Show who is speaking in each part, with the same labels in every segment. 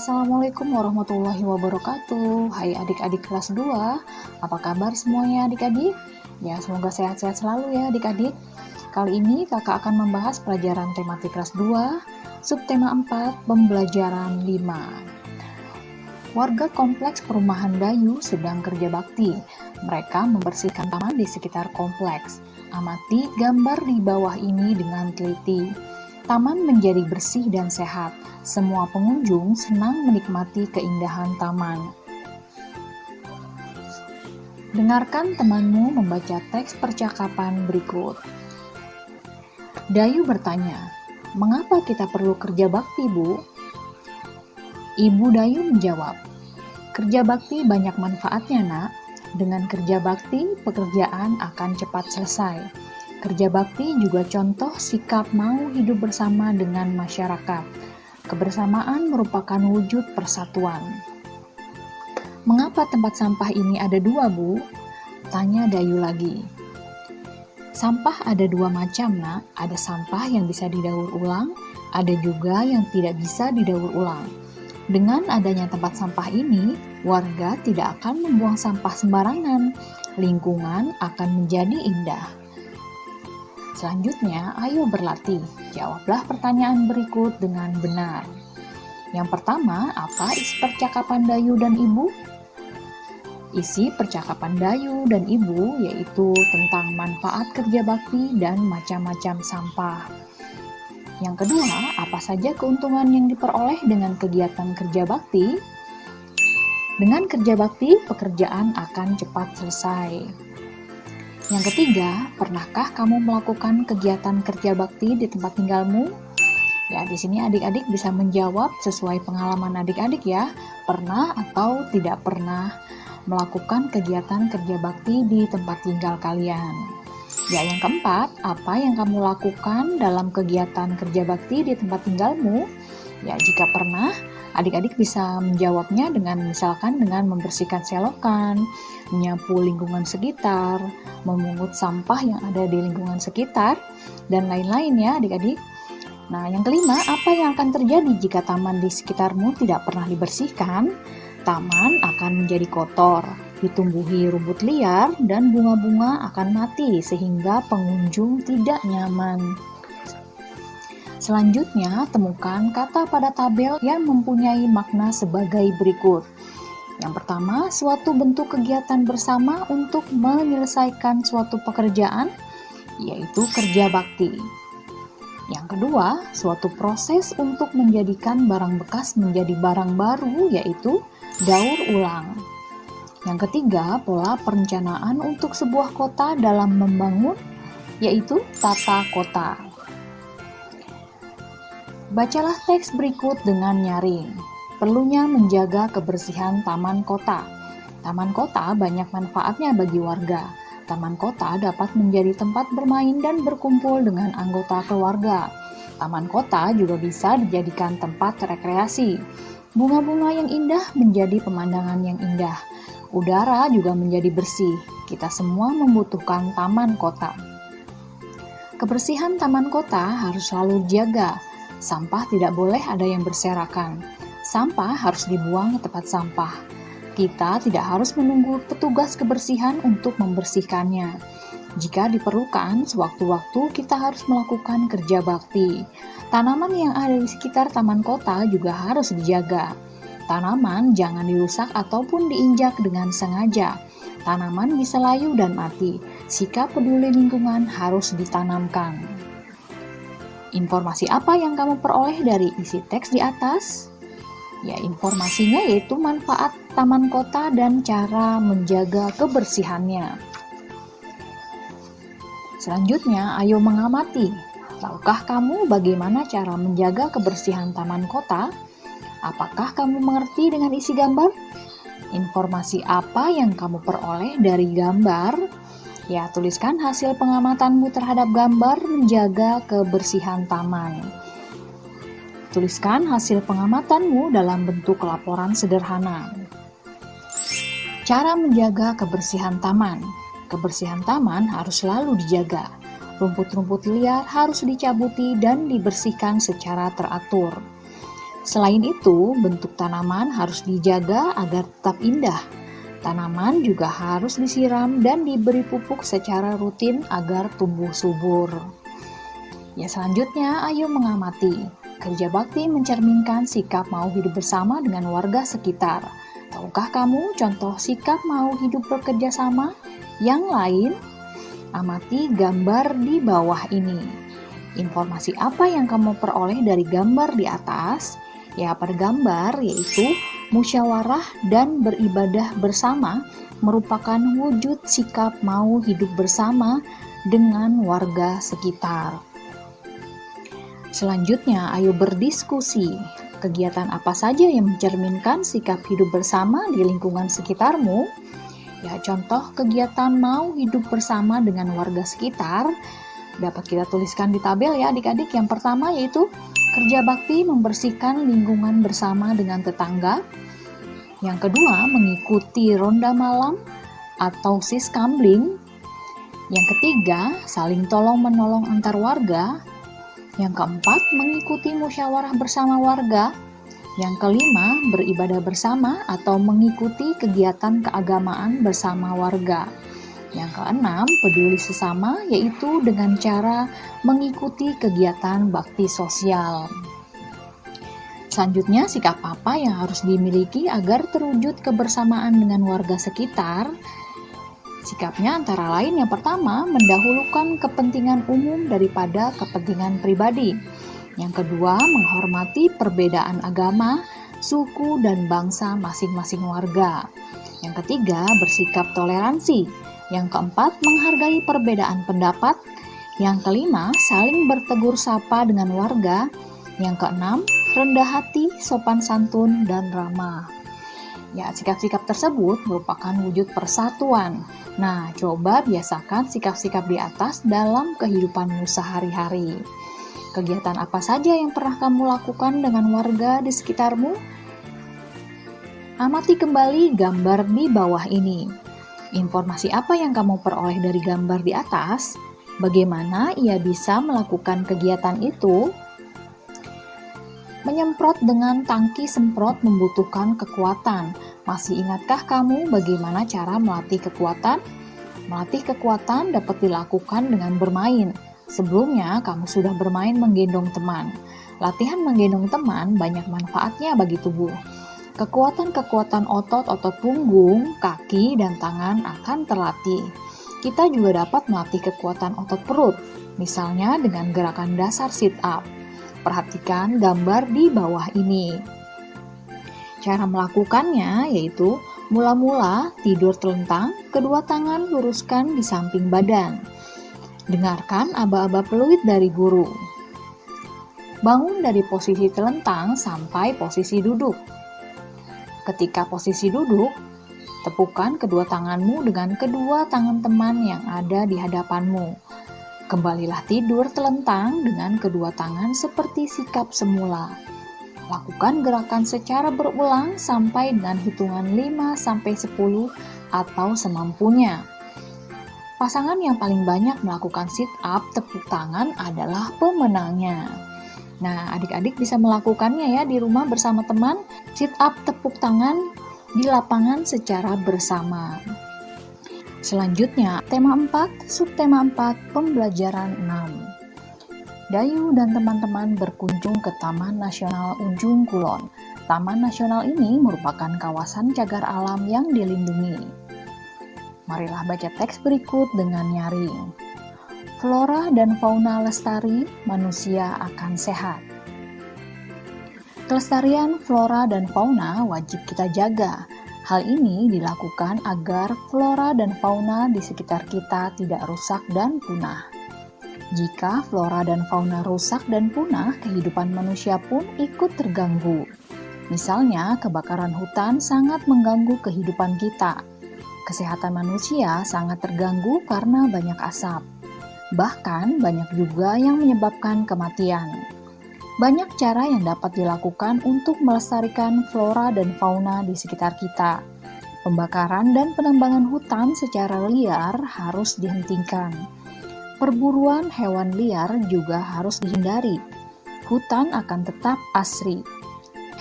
Speaker 1: Assalamualaikum warahmatullahi wabarakatuh. Hai adik-adik kelas 2, apa kabar semuanya adik-adik? Ya, semoga sehat-sehat selalu ya adik-adik. Kali ini kakak akan membahas pelajaran tematik kelas 2, subtema 4, pembelajaran 5. Warga kompleks perumahan Dayu sedang kerja bakti. Mereka membersihkan taman di sekitar kompleks. Amati gambar di bawah ini dengan teliti. Taman menjadi bersih dan sehat. Semua pengunjung senang menikmati keindahan taman. Dengarkan temanmu membaca teks percakapan berikut. Dayu bertanya, "Mengapa kita perlu kerja bakti, Bu?" Ibu Dayu menjawab, "Kerja bakti banyak manfaatnya, Nak. Dengan kerja bakti, pekerjaan akan cepat selesai. Kerja bakti juga contoh sikap mau hidup bersama dengan masyarakat. Kebersamaan merupakan wujud persatuan." "Mengapa tempat sampah ini ada dua, Bu?" tanya Dayu lagi. "Sampah ada dua macam, Nak. Ada sampah yang bisa didaur ulang, ada juga yang tidak bisa didaur ulang. Dengan adanya tempat sampah ini, warga tidak akan membuang sampah sembarangan. Lingkungan akan menjadi indah. Selanjutnya, ayo berlatih. Jawablah pertanyaan berikut dengan benar. Yang pertama, apa isi percakapan Dayu dan Ibu? Isi percakapan Dayu dan Ibu yaitu tentang manfaat kerja bakti dan macam-macam sampah. Yang kedua, apa saja keuntungan yang diperoleh dengan kegiatan kerja bakti? Dengan kerja bakti, pekerjaan akan cepat selesai. Yang ketiga, pernahkah kamu melakukan kegiatan kerja bakti di tempat tinggalmu? Ya, di sini adik-adik bisa menjawab sesuai pengalaman adik-adik ya. Pernah atau tidak pernah melakukan kegiatan kerja bakti di tempat tinggal kalian. Ya, yang keempat, apa yang kamu lakukan dalam kegiatan kerja bakti di tempat tinggalmu? Ya, jika pernah, adik-adik bisa menjawabnya dengan misalkan dengan membersihkan selokan, menyapu lingkungan sekitar, memungut sampah yang ada di lingkungan sekitar, dan lain-lain ya adik-adik. Nah, yang kelima, apa yang akan terjadi jika taman di sekitarmu tidak pernah dibersihkan? Taman akan menjadi kotor, ditumbuhi rumput liar, dan bunga-bunga akan mati sehingga pengunjung tidak nyaman. Selanjutnya, temukan kata pada tabel yang mempunyai makna sebagai berikut. Yang pertama, suatu bentuk kegiatan bersama untuk menyelesaikan suatu pekerjaan, yaitu kerja bakti. Yang kedua, suatu proses untuk menjadikan barang bekas menjadi barang baru, yaitu daur ulang. Yang ketiga, pola perencanaan untuk sebuah kota dalam membangun, yaitu tata kota. Bacalah teks berikut dengan nyaring. Perlunya menjaga kebersihan taman kota. Taman kota banyak manfaatnya bagi warga. Taman kota dapat menjadi tempat bermain dan berkumpul dengan anggota keluarga. Taman kota juga bisa dijadikan tempat rekreasi. Bunga-bunga yang indah menjadi pemandangan yang indah. Udara juga menjadi bersih. Kita semua membutuhkan taman kota. Kebersihan taman kota harus selalu dijaga. Sampah tidak boleh ada yang berserakan. Sampah harus dibuang ke tempat sampah. Kita tidak harus menunggu petugas kebersihan untuk membersihkannya. Jika diperlukan, sewaktu-waktu kita harus melakukan kerja bakti. Tanaman yang ada di sekitar taman kota juga harus dijaga. Tanaman jangan dirusak ataupun diinjak dengan sengaja. Tanaman bisa layu dan mati. Sikap peduli lingkungan harus ditanamkan. Informasi apa yang kamu peroleh dari isi teks di atas? Ya, informasinya yaitu manfaat taman kota dan cara menjaga kebersihannya. Selanjutnya, ayo mengamati. Tahukah kamu bagaimana cara menjaga kebersihan taman kota? Apakah kamu mengerti dengan isi gambar? Informasi apa yang kamu peroleh dari gambar? Ya, tuliskan hasil pengamatanmu terhadap gambar menjaga kebersihan taman. Tuliskan hasil pengamatanmu dalam bentuk laporan sederhana. Cara menjaga kebersihan taman. Kebersihan taman harus selalu dijaga. Rumput-rumput liar harus dicabuti dan dibersihkan secara teratur. Selain itu, bentuk tanaman harus dijaga agar tetap indah. Tanaman juga harus disiram dan diberi pupuk secara rutin agar tumbuh subur. Ya, selanjutnya ayo mengamati. Kerja bakti mencerminkan sikap mau hidup bersama dengan warga sekitar. Tahukah kamu contoh sikap mau hidup bekerja sama? Yang lain, amati gambar di bawah ini. Informasi apa yang kamu peroleh dari gambar di atas? Ya, pada gambar yaitu musyawarah dan beribadah bersama merupakan wujud sikap mau hidup bersama dengan warga sekitar. Selanjutnya, ayo berdiskusi. Kegiatan apa saja yang mencerminkan sikap hidup bersama di lingkungan sekitarmu? Ya, contoh kegiatan mau hidup bersama dengan warga sekitar dapat kita tuliskan di tabel ya adik-adik. Yang pertama yaitu kerja bakti membersihkan lingkungan bersama dengan tetangga. Yang kedua, mengikuti ronda malam atau siskambling. Yang ketiga, saling tolong-menolong antar warga. Yang keempat, mengikuti musyawarah bersama warga. Yang kelima, beribadah bersama atau mengikuti kegiatan keagamaan bersama warga. Yang keenam, peduli sesama, yaitu dengan cara mengikuti kegiatan bakti sosial. Selanjutnya, sikap apa yang harus dimiliki agar terwujud kebersamaan dengan warga sekitar? Sikapnya antara lain yang pertama, mendahulukan kepentingan umum daripada kepentingan pribadi. Yang kedua, menghormati perbedaan agama, suku, dan bangsa masing-masing warga. Yang ketiga, bersikap toleransi. Yang keempat, menghargai perbedaan pendapat. Yang kelima, saling bertegur sapa dengan warga. Yang keenam, rendah hati, sopan santun, dan ramah. Ya, sikap-sikap tersebut merupakan wujud persatuan. Nah, coba biasakan sikap-sikap di atas dalam kehidupanmu sehari-hari. Kegiatan apa saja yang pernah kamu lakukan dengan warga di sekitarmu? Amati kembali gambar di bawah ini. Informasi apa yang kamu peroleh dari gambar di atas? Bagaimana ia bisa melakukan kegiatan itu? Menyemprot dengan tangki semprot membutuhkan kekuatan. Masih ingatkah kamu bagaimana cara melatih kekuatan? Melatih kekuatan dapat dilakukan dengan bermain. Sebelumnya, kamu sudah bermain menggendong teman. Latihan menggendong teman banyak manfaatnya bagi tubuh. Kekuatan-kekuatan otot punggung, kaki, dan tangan akan terlatih. Kita juga dapat melatih kekuatan otot perut, misalnya dengan gerakan dasar sit-up. Perhatikan gambar di bawah ini. Cara melakukannya yaitu mula-mula tidur telentang, kedua tangan luruskan di samping badan. Dengarkan aba-aba peluit dari guru. Bangun dari posisi telentang sampai posisi duduk. Ketika posisi duduk, tepukan kedua tanganmu dengan kedua tangan teman yang ada di hadapanmu. Kembalilah tidur telentang dengan kedua tangan seperti sikap semula. Lakukan gerakan secara berulang sampai dengan hitungan 5-10 atau semampunya. Pasangan yang paling banyak melakukan sit-up tepuk tangan adalah pemenangnya. Nah, adik-adik bisa melakukannya ya di rumah bersama teman, sit-up tepuk tangan di lapangan secara bersama. Selanjutnya, tema 4, subtema 4, pembelajaran 6. Dayu dan teman-teman berkunjung ke Taman Nasional Ujung Kulon. Taman nasional ini merupakan kawasan cagar alam yang dilindungi. Marilah baca teks berikut dengan nyaring. Flora dan fauna lestari, manusia akan sehat. Kelestarian flora dan fauna wajib kita jaga. Hal ini dilakukan agar flora dan fauna di sekitar kita tidak rusak dan punah. Jika flora dan fauna rusak dan punah, kehidupan manusia pun ikut terganggu. Misalnya, kebakaran hutan sangat mengganggu kehidupan kita. Kesehatan manusia sangat terganggu karena banyak asap. Bahkan, banyak juga yang menyebabkan kematian. Banyak cara yang dapat dilakukan untuk melestarikan flora dan fauna di sekitar kita. Pembakaran dan penambangan hutan secara liar harus dihentikan. Perburuan hewan liar juga harus dihindari. Hutan akan tetap asri.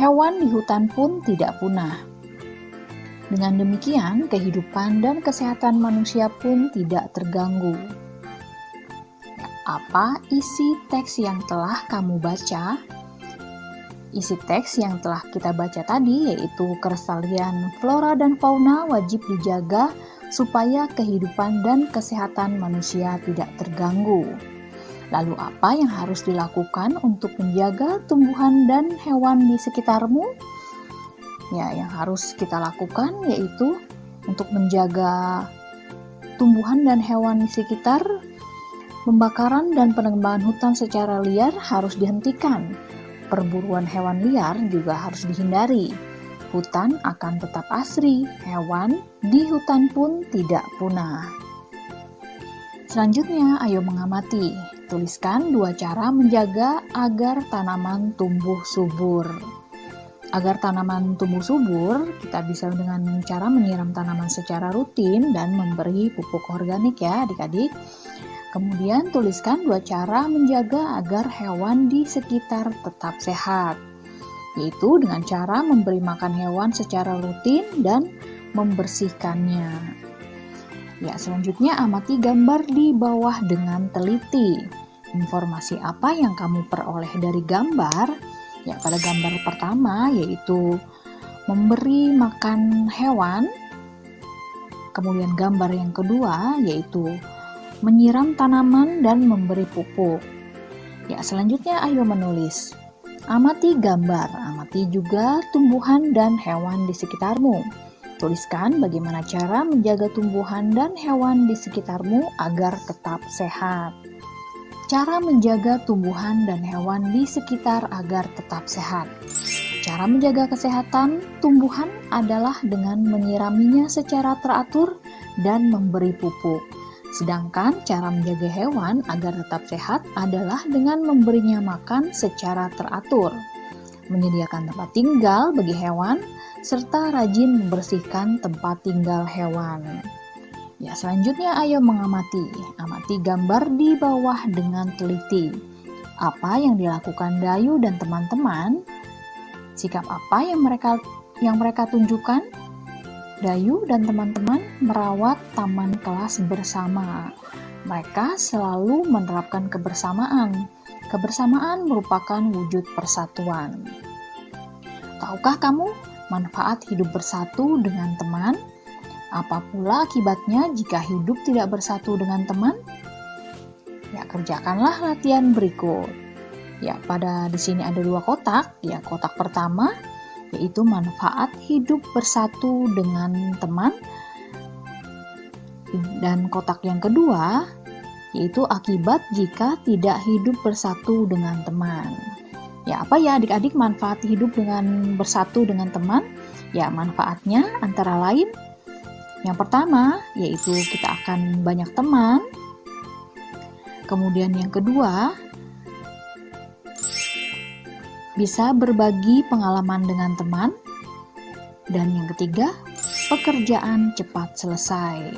Speaker 1: hewan di hutan pun tidak punah. Dengan demikian, kehidupan dan kesehatan manusia pun tidak terganggu. Apa isi teks yang telah kamu baca? Isi teks yang telah kita baca tadi yaitu kelestarian flora dan fauna wajib dijaga supaya kehidupan dan kesehatan manusia tidak terganggu. Lalu apa yang harus dilakukan untuk menjaga tumbuhan dan hewan di sekitarmu? Ya, yang harus kita lakukan yaitu untuk menjaga tumbuhan dan hewan di sekitar, pembakaran dan penebangan hutan secara liar harus dihentikan. Perburuan hewan liar juga harus dihindari. Hutan akan tetap asri, hewan di hutan pun tidak punah. Selanjutnya, ayo mengamati. Tuliskan 2 cara menjaga agar tanaman tumbuh subur. Agar tanaman tumbuh subur, kita bisa dengan cara menyiram tanaman secara rutin dan memberi pupuk organik ya adik-adik. Kemudian tuliskan 2 cara menjaga agar hewan di sekitar tetap sehat, yaitu dengan cara memberi makan hewan secara rutin dan membersihkannya. Ya, selanjutnya amati gambar di bawah dengan teliti. Informasi apa yang kamu peroleh dari gambar? Ya, pada gambar pertama yaitu memberi makan hewan. Kemudian gambar yang kedua yaitu menyiram tanaman dan memberi pupuk. Ya, selanjutnya ayo menulis. Amati gambar, amati juga tumbuhan dan hewan di sekitarmu. Tuliskan bagaimana cara menjaga tumbuhan dan hewan di sekitarmu agar tetap sehat. Cara menjaga tumbuhan dan hewan di sekitar agar tetap sehat. Cara menjaga kesehatan tumbuhan adalah dengan menyiraminya secara teratur dan memberi pupuk. Sedangkan cara menjaga hewan agar tetap sehat adalah dengan memberinya makan secara teratur, menyediakan tempat tinggal bagi hewan, serta rajin membersihkan tempat tinggal hewan. Ya, selanjutnya ayo mengamati. Amati gambar di bawah dengan teliti. Apa yang dilakukan Dayu dan teman-teman? Sikap apa yang mereka tunjukkan? Dayu dan teman-teman merawat taman kelas bersama. Mereka selalu menerapkan kebersamaan. Kebersamaan merupakan wujud persatuan. Tahukah kamu manfaat hidup bersatu dengan teman? Apa pula akibatnya jika hidup tidak bersatu dengan teman? Ya, kerjakanlah latihan berikut. Ya, di sini ada 2 kotak. Ya, kotak pertama yaitu manfaat hidup bersatu dengan teman. Dan kotak yang kedua yaitu akibat jika tidak hidup bersatu dengan teman. Ya, apa ya adik-adik manfaat hidup bersatu dengan teman? Ya, manfaatnya antara lain yang pertama, yaitu kita akan banyak teman. Kemudian yang kedua, bisa berbagi pengalaman dengan teman. Dan yang ketiga, pekerjaan cepat selesai.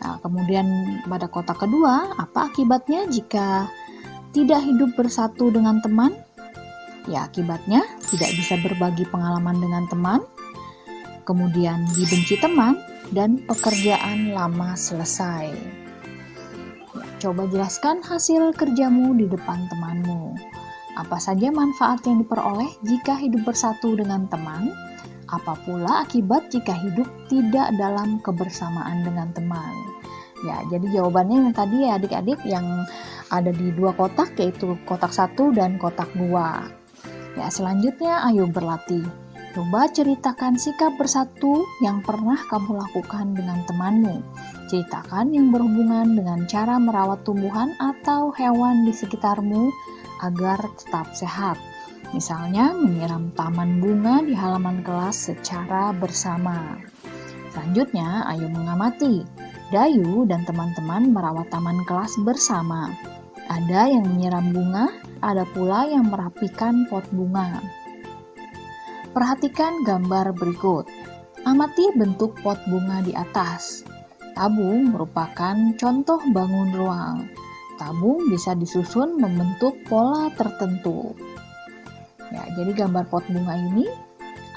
Speaker 1: Nah, kemudian pada kotak kedua, apa akibatnya jika tidak hidup bersatu dengan teman? Ya, akibatnya tidak bisa berbagi pengalaman dengan teman. Kemudian dibenci teman, dan pekerjaan lama selesai. Ya, coba jelaskan hasil kerjamu di depan temanmu. Apa saja manfaat yang diperoleh jika hidup bersatu dengan teman? Apa pula akibat jika hidup tidak dalam kebersamaan dengan teman? Ya, jadi jawabannya yang tadi ya adik-adik yang ada di 2 kotak, yaitu kotak 1 dan kotak 2. Ya, selanjutnya ayo berlatih. Coba ceritakan sikap bersatu yang pernah kamu lakukan dengan temanmu. Ceritakan yang berhubungan dengan cara merawat tumbuhan atau hewan di sekitarmu agar tetap sehat. Misalnya menyiram taman bunga di halaman kelas secara bersama. Selanjutnya, ayo mengamati. Dayu dan teman-teman merawat taman kelas bersama. Ada yang menyiram bunga, ada pula yang merapikan pot bunga. Perhatikan gambar berikut. Amati bentuk pot bunga di atas. Tabung merupakan contoh bangun ruang. Tabung bisa disusun membentuk pola tertentu. Ya, jadi gambar pot bunga ini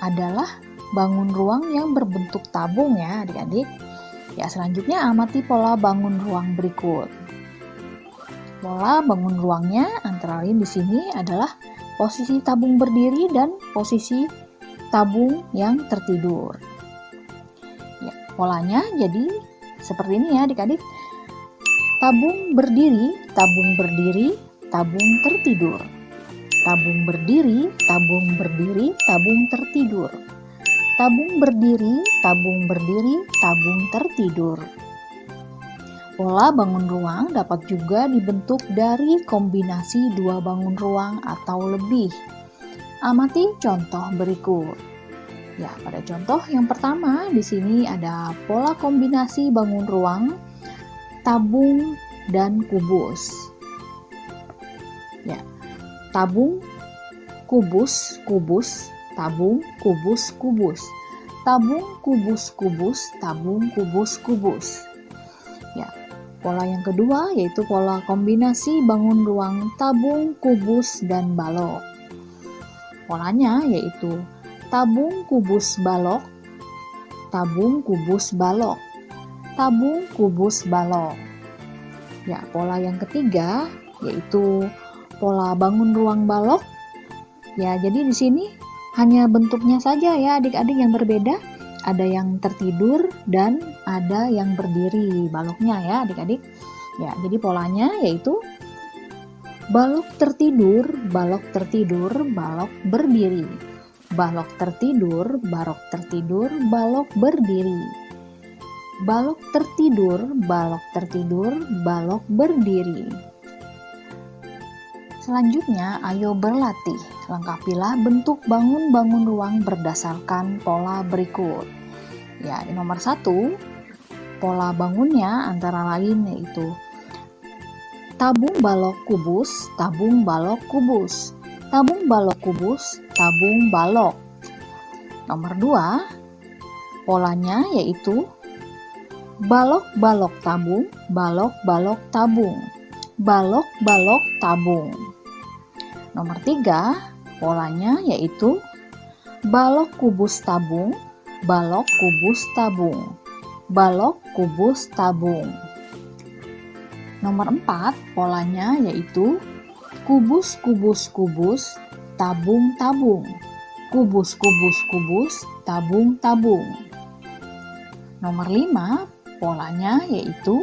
Speaker 1: adalah bangun ruang yang berbentuk tabung ya adik-adik. Ya, selanjutnya amati pola bangun ruang berikut. Pola bangun ruangnya antara lain di sini adalah posisi tabung berdiri dan posisi tabung yang tertidur. Ya, polanya jadi seperti ini ya adik-adik. Tabung berdiri, tabung berdiri, tabung tertidur. Tabung berdiri, tabung berdiri, tabung tertidur. Tabung berdiri, tabung berdiri, tabung tertidur. Pola bangun ruang dapat juga dibentuk dari kombinasi dua bangun ruang atau lebih. Amati contoh berikut. Ya, pada contoh yang pertama di sini ada pola kombinasi bangun ruang, tabung dan kubus. Ya, tabung, kubus, kubus, tabung, kubus, kubus. Tabung, kubus, kubus, tabung, kubus, kubus. Ya, pola yang kedua yaitu pola kombinasi bangun ruang tabung, kubus, dan balok. Polanya yaitu tabung, kubus, balok, tabung, kubus, balok, tabung, kubus, balok. Ya, pola yang ketiga yaitu pola bangun ruang balok. Ya, jadi di sini hanya bentuknya saja ya adik-adik yang berbeda. Ada yang tertidur dan ada yang berdiri baloknya ya adik-adik. Ya, jadi polanya yaitu balok tertidur, balok tertidur, balok berdiri. Balok tertidur, balok tertidur, balok berdiri. Balok tertidur, balok tertidur, balok berdiri. Selanjutnya, ayo berlatih. Lengkapilah bentuk bangun-bangun ruang berdasarkan pola berikut. Ya, nomor 1, pola bangunnya antara lain yaitu tabung balok kubus, tabung balok kubus, tabung balok kubus, tabung balok. Nomor 2, polanya yaitu balok-balok tabung, balok-balok tabung, balok-balok tabung. Nomor 3, polanya yaitu balok kubus tabung, balok kubus tabung, balok kubus tabung. Nomor 4, polanya yaitu kubus kubus kubus, tabung tabung, kubus kubus kubus, tabung tabung. Nomor 5, polanya yaitu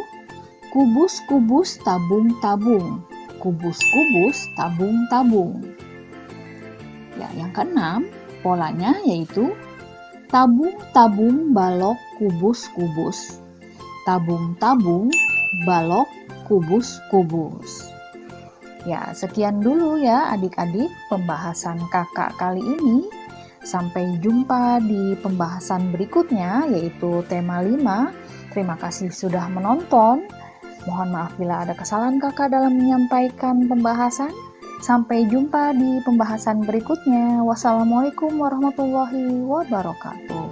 Speaker 1: kubus kubus tabung tabung, kubus kubus tabung tabung. Ya, yang keenam, polanya yaitu tabung tabung balok kubus kubus, tabung tabung balok kubus kubus. Ya, sekian dulu ya adik-adik pembahasan kakak kali ini. Sampai jumpa di pembahasan berikutnya yaitu tema 5. Terima kasih sudah menonton. Mohon maaf bila ada kesalahan kakak dalam menyampaikan pembahasan. Sampai jumpa di pembahasan berikutnya. Wassalamualaikum warahmatullahi wabarakatuh.